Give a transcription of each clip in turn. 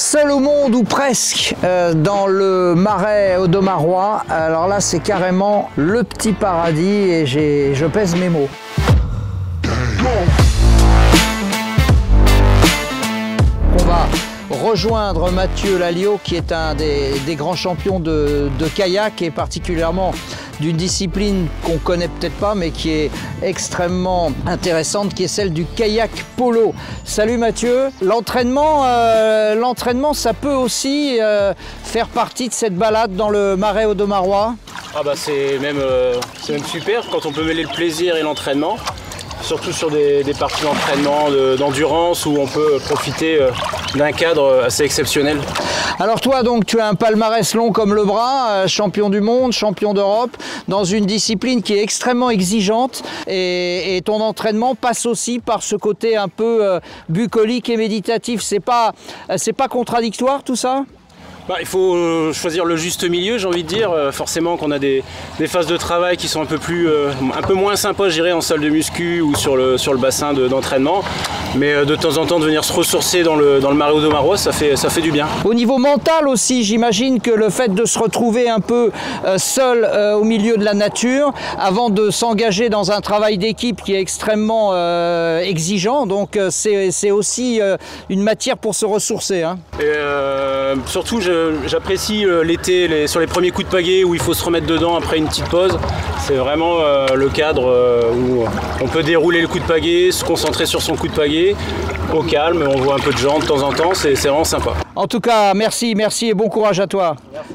Seul au monde ou presque dans le marais audomarois. Alors là c'est carrément le petit paradis et je pèse mes mots. On va rejoindre Mathieu Lalliot qui est un des grands champions de kayak et particulièrement d'une discipline qu'on connaît peut-être pas mais qui est extrêmement intéressante, qui est celle du kayak polo. Salut Mathieu, l'entraînement ça peut aussi faire partie de cette balade dans le marais audomarois? Ah bah c'est même super quand on peut mêler le plaisir et l'entraînement. Surtout sur des parties d'entraînement, d'endurance où on peut profiter d'un cadre assez exceptionnel. Alors toi donc tu as un palmarès long comme le bras, champion du monde, champion d'Europe, dans une discipline qui est extrêmement exigeante et ton entraînement passe aussi par ce côté un peu bucolique et méditatif. C'est pas contradictoire tout ça ? Il faut choisir le juste milieu, j'ai envie de dire. Forcément qu'on a des phases de travail qui sont un peu moins sympas, je dirais, en salle de muscu ou sur le bassin d'entraînement. Mais de temps en temps, de venir se ressourcer dans le marais audomarois, ça fait du bien. Au niveau mental aussi, j'imagine que le fait de se retrouver un peu seul au milieu de la nature, avant de s'engager dans un travail d'équipe qui est extrêmement exigeant, donc c'est aussi une matière pour se ressourcer. Hein. Et surtout, j'apprécie l'été, sur les premiers coups de pagaie où il faut se remettre dedans après une petite pause. C'est vraiment le cadre où on peut dérouler le coup de pagaie, se concentrer sur son coup de pagaie au calme, on voit un peu de gens de temps en temps, c'est vraiment sympa. En tout cas, merci et bon courage à toi. Merci.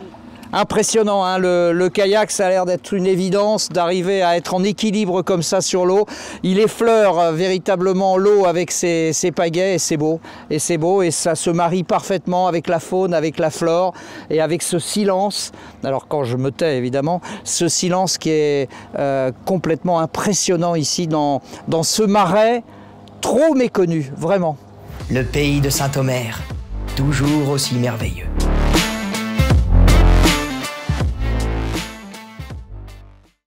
Impressionnant, hein, le kayak, ça a l'air d'être une évidence, d'arriver à être en équilibre comme ça sur l'eau. Il effleure véritablement l'eau avec ses pagaies et c'est beau. Et ça se marie parfaitement avec la faune, avec la flore et avec ce silence. Alors quand je me tais évidemment, ce silence qui est complètement impressionnant ici dans ce marais trop méconnu, vraiment. Le pays de Saint-Omer, toujours aussi merveilleux.